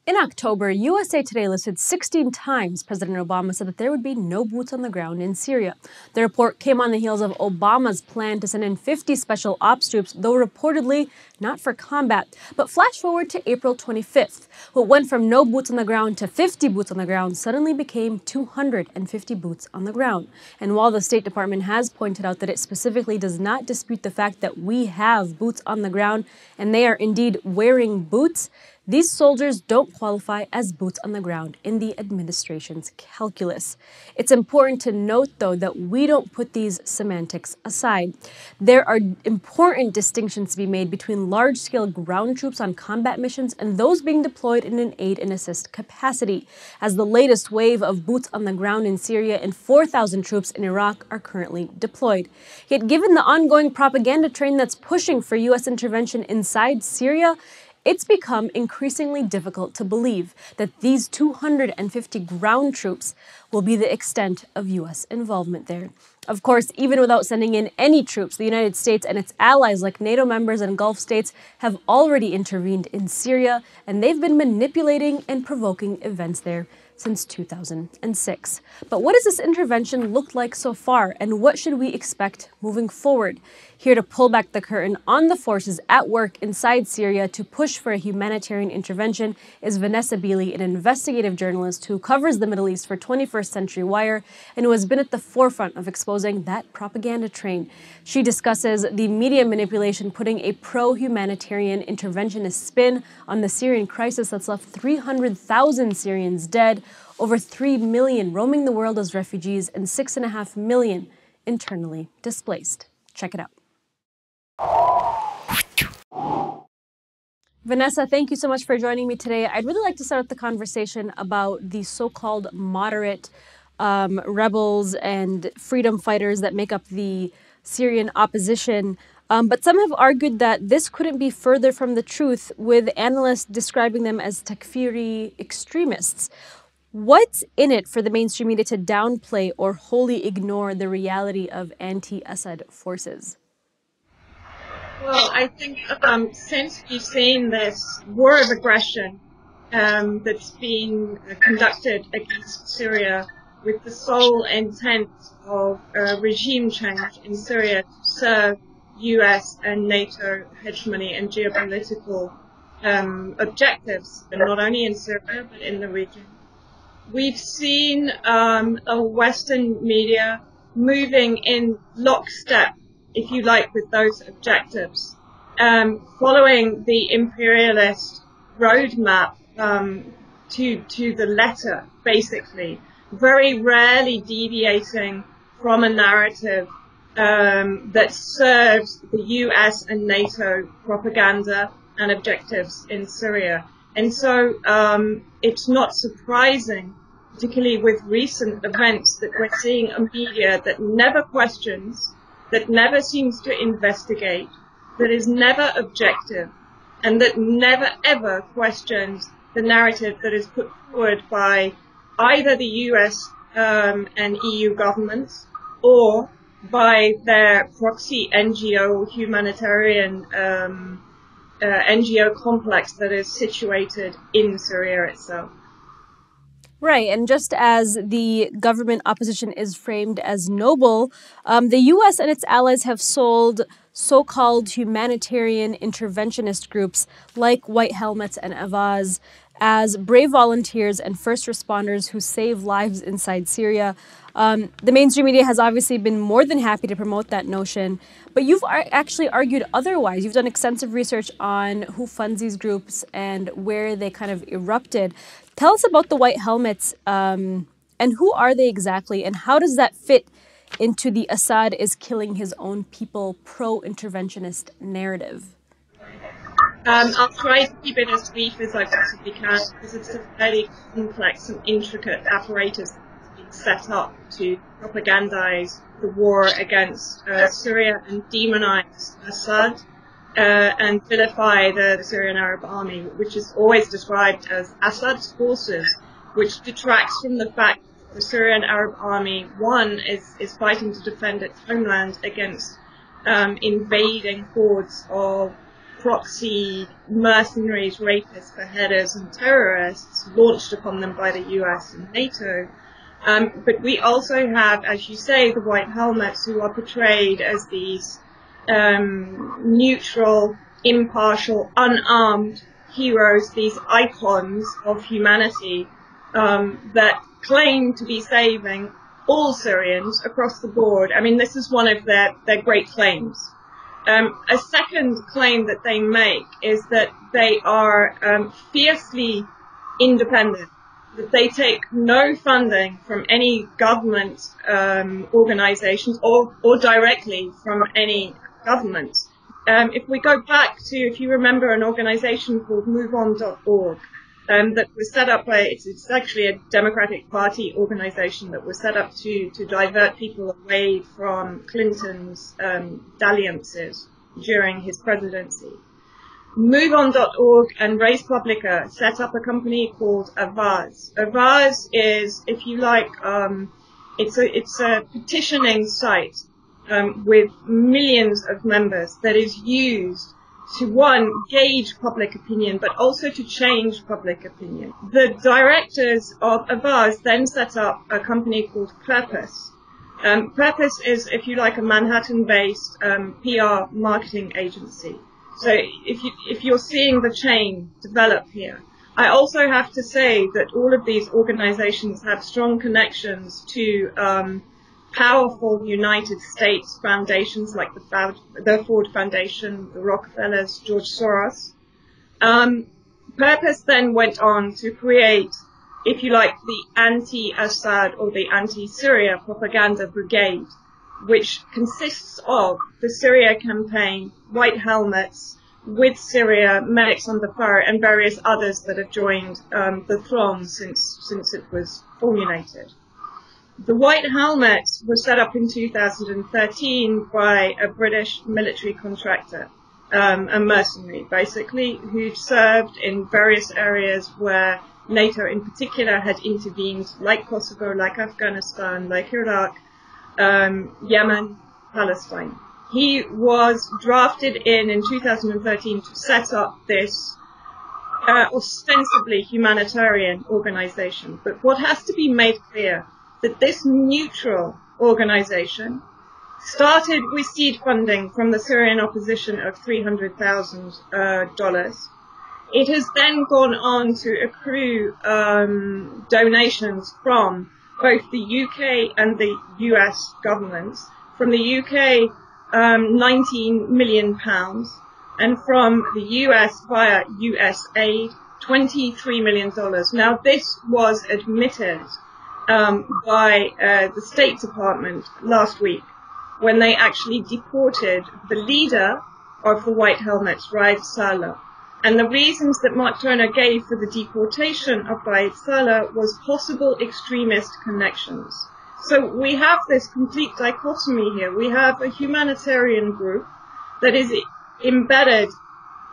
In October, USA Today listed 16 times President Obama said that there would be no boots on the ground in Syria. The report came on the heels of Obama's plan to send in 50 special ops troops, though reportedly not for combat. But flash forward to April 25th. What went from no boots on the ground to 50 boots on the ground suddenly became 250 boots on the ground. And while the State Department has pointed out that it specifically does not dispute the fact that we have boots on the ground and they are indeed wearing boots, these soldiers don't qualify as boots on the ground in the administration's calculus. It's important to note, though, that we don't put these semantics aside. There are important distinctions to be made between large-scale ground troops on combat missions and those being deployed in an aid and assist capacity, as the latest wave of boots on the ground in Syria and 4,000 troops in Iraq are currently deployed. Yet, given the ongoing propaganda train that's pushing for U.S. intervention inside Syria, it's become increasingly difficult to believe that these 250 ground troops will be the extent of U.S. involvement there. Of course, even without sending in any troops, the United States and its allies like NATO members and Gulf states have already intervened in Syria, and they've been manipulating and provoking events there since 2006. But what does this intervention look like so far, and what should we expect moving forward? Here to pull back the curtain on the forces at work inside Syria to push for a humanitarian intervention is Vanessa Beeley, an investigative journalist who covers the Middle East for 21st Century Wire and who has been at the forefront of exposing that propaganda train. She discusses the media manipulation putting a pro-humanitarian interventionist spin on the Syrian crisis that's left 300,000 Syrians dead, over 3 million roaming the world as refugees, and 6.5 million internally displaced. Check it out. Vanessa, thank you so much for joining me today. I'd really like to start the conversation about the so-called moderate rebels and freedom fighters that make up the Syrian opposition. But some have argued that this couldn't be further from the truth, with analysts describing them as takfiri extremists. What's in it for the mainstream media to downplay or wholly ignore the reality of anti-Assad forces? Well, I think since we've seen this war of aggression that's being conducted against Syria with the sole intent of regime change in Syria to serve US and NATO hegemony and geopolitical objectives, and not only in Syria but in the region, we've seen a Western media moving in lockstep, if you like, with those objectives, following the imperialist roadmap to the letter, basically, very rarely deviating from a narrative that serves the US and NATO propaganda and objectives in Syria. And so it's not surprising, particularly with recent events, that we're seeing a media that never questions, that never seems to investigate, that is never objective, and that never ever questions the narrative that is put forward by either the US and EU governments or by their proxy NGO, humanitarian NGO complex that is situated in Syria itself. Right, and just as the government opposition is framed as noble, the U.S. and its allies have sold so-called humanitarian interventionist groups like White Helmets and Avaaz as brave volunteers and first responders who save lives inside Syria. The mainstream media has obviously been more than happy to promote that notion, but you've actually argued otherwise. You've done extensive research on who funds these groups and where they kind of erupted. Tell us about the White Helmets, and who are they exactly, and how does that fit into the Assad is killing his own people pro-interventionist narrative? I'll try to keep it as brief as I possibly can, because it's a very complex and intricate apparatus that's been set up to propagandize the war against Syria and demonize Assad and vilify the Syrian Arab Army, which is always described as Assad's forces, which detracts from the fact that the Syrian Arab Army, one, is fighting to defend its homeland against invading hordes of proxy mercenaries, rapists, beheaders, and terrorists launched upon them by the US and NATO. But we also have, as you say, the White Helmets, who are portrayed as these neutral, impartial, unarmed heroes, these icons of humanity that claim to be saving all Syrians across the board. I mean, this is one of their great claims. A second claim that they make is that they are fiercely independent, that they take no funding from any government organizations or directly from any government. If we go back to, if you remember, an organization called MoveOn.org, that was set up by, it's actually a Democratic Party organization that was set up to divert people away from Clinton's dalliances during his presidency. MoveOn.org and Res Publica set up a company called Avaaz. Avaaz is, if you like, it's a petitioning site with millions of members that is used to, one, gauge public opinion, but also to change public opinion. The directors of Avaaz then set up a company called Purpose. Purpose is, if you like, a Manhattan-based PR marketing agency. So if you're seeing the chain develop here, I also have to say that all of these organizations have strong connections to powerful United States foundations like the Ford Foundation, the Rockefellers, George Soros. Purpose then went on to create, if you like, the anti-Assad or the anti-Syria propaganda brigade, which consists of the Syria campaign, White Helmets, With Syria, Medics on the Fur, and various others that have joined the throng since it was formulated. The White Helmets was set up in 2013 by a British military contractor, a mercenary basically, who served in various areas where NATO in particular had intervened, like Kosovo, like Afghanistan, like Iraq, Yemen, Palestine. He was drafted in 2013 to set up this ostensibly humanitarian organization. But what has to be made clear that this neutral organization started with seed funding from the Syrian opposition of $300,000. It has then gone on to accrue donations from both the UK and the US governments. From the UK, £19 million, and from the US via USAID, $23 million. Now, this was admitted by the State Department last week when they actually deported the leader of the White Helmets, Raed Saleh. And the reasons that Mark Turner gave for the deportation of Raed Saleh was possible extremist connections. So we have this complete dichotomy here. We have a humanitarian group that is embedded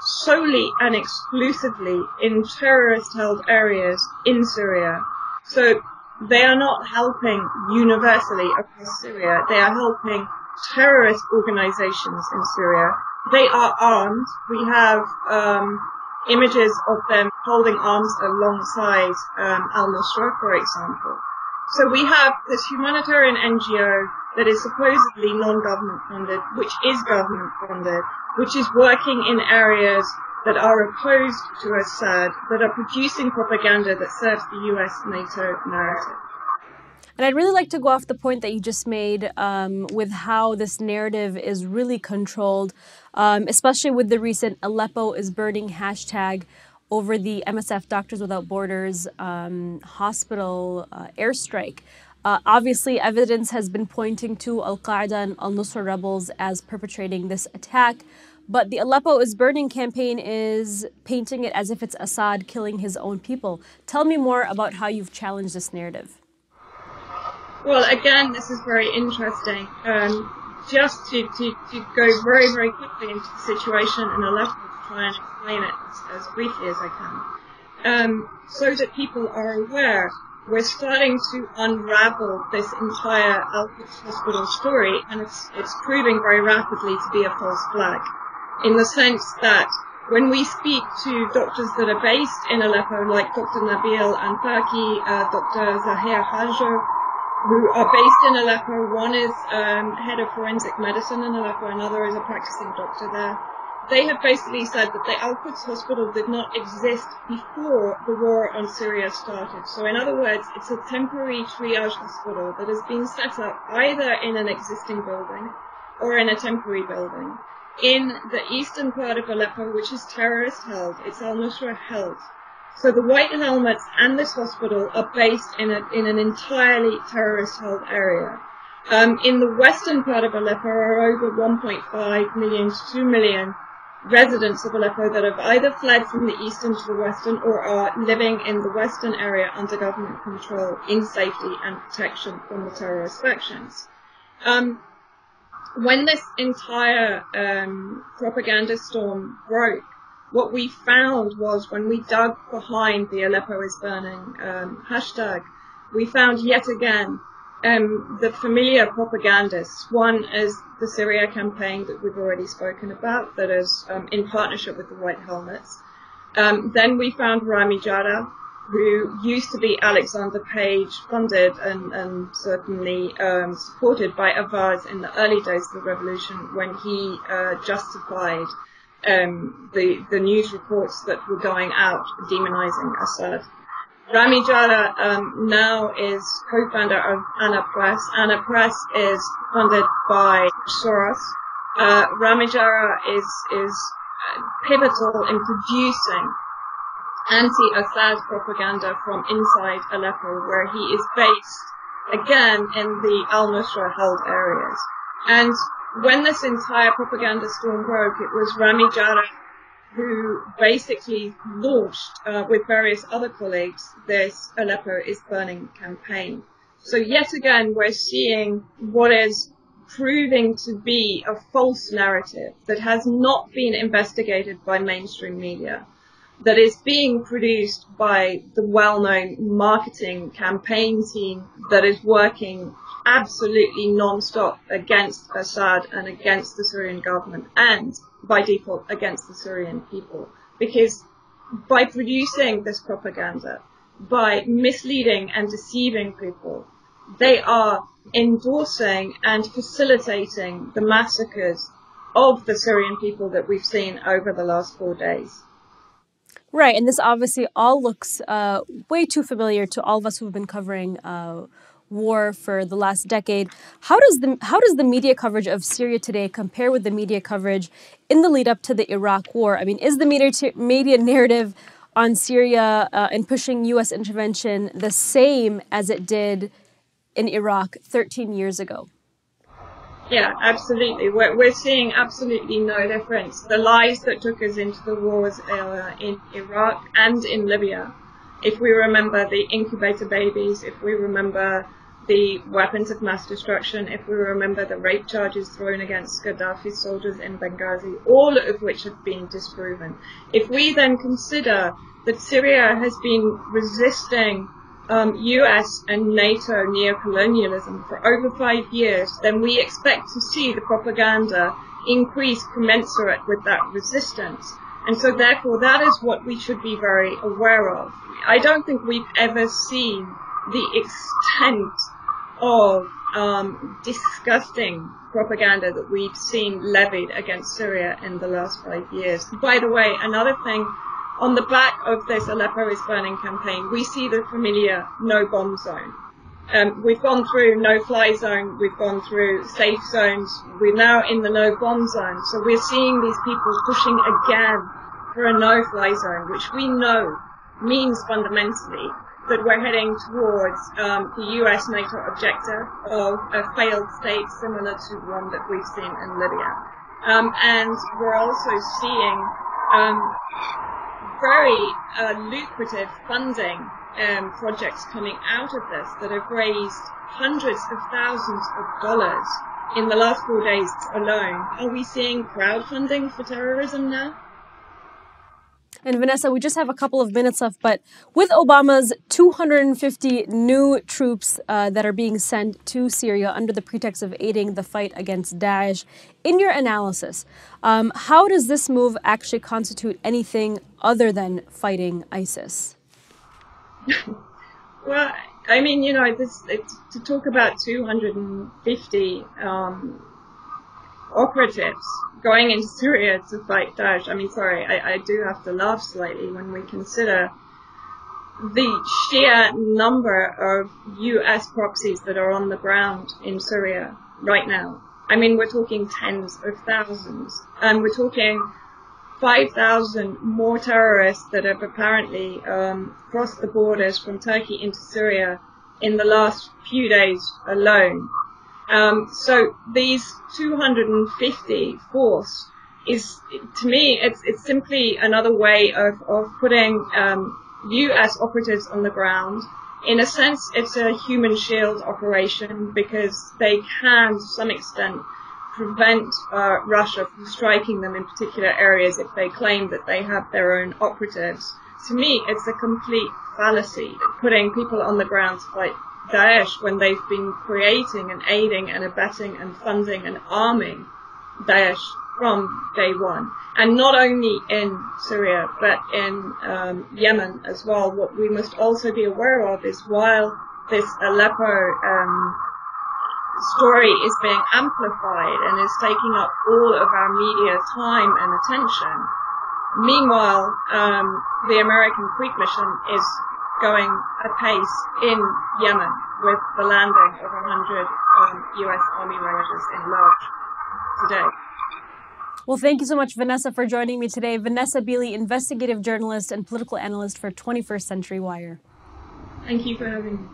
solely and exclusively in terrorist-held areas in Syria. So they are not helping universally across Syria. They are helping terrorist organizations in Syria. They are armed. We have images of them holding arms alongside al-Nusra, for example. So we have this humanitarian NGO that is supposedly non-government funded, which is government funded, which is working in areas that are opposed to Assad, that are producing propaganda that serves the US-NATO narrative. And I'd really like to go off the point that you just made with how this narrative is really controlled, especially with the recent Aleppo is burning hashtag over the MSF Doctors Without Borders hospital airstrike. Obviously, evidence has been pointing to Al-qaeda and al-Nusra rebels as perpetrating this attack, but the Aleppo is burning campaign is painting it as if it's Assad killing his own people. Tell me more about how you've challenged this narrative. Well, again, this is very interesting. Just to go very, very quickly into the situation in Aleppo to try and explain it as briefly as I can, so that people are aware, we're starting to unravel this entire Al-Quds hospital story, and it's proving very rapidly to be a false flag. in the sense that when we speak to doctors that are based in Aleppo, like Dr. Nabil Anfaki, Dr. Zahir Hajar, who are based in Aleppo, one is head of forensic medicine in Aleppo, another is a practicing doctor there. They have basically said that the Al-Quds hospital did not exist before the war on Syria started. So in other words, it's a temporary triage hospital that has been set up either in an existing building or in a temporary building in the eastern part of Aleppo, which is terrorist held. It's al-Nusra held. So the White Helmets and this hospital are based in an entirely terrorist held area. In the western part of Aleppo are over 1.5 million to 2 million residents of Aleppo that have either fled from the eastern to the western or are living in the western area under government control in safety and protection from the terrorist factions. When this entire propaganda storm broke, what we found was when we dug behind the Aleppo is burning hashtag, we found yet again the familiar propagandists. One is the Syria campaign that we've already spoken about, that is in partnership with the White Helmets. Then we found Rami Jarrah, who used to be Alexander Page funded and certainly supported by Avaaz in the early days of the revolution when he justified the news reports that were going out demonizing Assad. Rami Jarrah now is co-founder of Anna Press. Anna Press is funded by Soros. Rami Jarrah is pivotal in producing anti-Assad propaganda from inside Aleppo, where he is based, again, in the al-Nusra held areas. And when this entire propaganda storm broke, it was Rami Jarrah who basically launched, with various other colleagues, this Aleppo is burning campaign. So yet again, we're seeing what is proving to be a false narrative that has not been investigated by mainstream media, that is being produced by the well-known marketing campaign team that is working absolutely non-stop against Assad and against the Syrian government and, by default, against the Syrian people. Because by producing this propaganda, by misleading and deceiving people, they are endorsing and facilitating the massacres of the Syrian people that we've seen over the last 4 days. Right, and this obviously all looks way too familiar to all of us who've been covering war for the last decade. How does the media coverage of Syria today compare with the media coverage in the lead up to the Iraq War? I mean, is the media narrative on Syria and pushing U.S. intervention the same as it did in Iraq 13 years ago? Yeah, absolutely. We're seeing absolutely no difference. The lies that took us into the wars in Iraq and in Libya, if we remember the incubator babies, if we remember the weapons of mass destruction, if we remember the rape charges thrown against Gaddafi's soldiers in Benghazi, all of which have been disproven. If we then consider that Syria has been resisting US and NATO neocolonialism for over 5 years, then we expect to see the propaganda increase commensurate with that resistance. And so therefore that is what we should be very aware of. I don't think we've ever seen the extent of disgusting propaganda that we've seen levied against Syria in the last 5 years. By the way, another thing, on the back of this Aleppo is burning campaign, we see the familiar no-bomb zone. We've gone through no-fly zone, we've gone through safe zones, we're now in the no-bomb zone. So we're seeing these people pushing again for a no-fly zone, which we know means fundamentally that we're heading towards the US-NATO objective of a failed state similar to one that we've seen in Libya. And we're also seeing very lucrative funding projects coming out of this that have raised hundreds of thousands of dollars in the last 4 days alone. Are we seeing crowdfunding for terrorism now? And Vanessa, we just have a couple of minutes left, but with Obama's 250 new troops that are being sent to Syria under the pretext of aiding the fight against Daesh, in your analysis, how does this move actually constitute anything other than fighting ISIS? Well, I mean, you know, to talk about 250 operatives going into Syria to fight Daesh. I mean, sorry, I do have to laugh slightly when we consider the sheer number of US proxies that are on the ground in Syria right now. I mean, we're talking tens of thousands, and we're talking 5,000 more terrorists that have apparently crossed the borders from Turkey into Syria in the last few days alone. So these 250 force is, to me, it's simply another way of putting US operatives on the ground. In a sense, it's a human shield operation because they can, to some extent, prevent Russia from striking them in particular areas if they claim that they have their own operatives. To me, it's a complete fallacy, putting people on the ground to fight Daesh when they've been creating and aiding and abetting and funding and arming Daesh from day one. And not only in Syria, but in Yemen as well. What we must also be aware of is while this Aleppo story is being amplified and is taking up all of our media time and attention, meanwhile, the American Creek mission is going apace in Yemen with the landing of 100 US Army Rangers in Lodz today. Well, thank you so much, Vanessa, for joining me today. Vanessa Beeley, investigative journalist and political analyst for 21st Century Wire. Thank you for having me.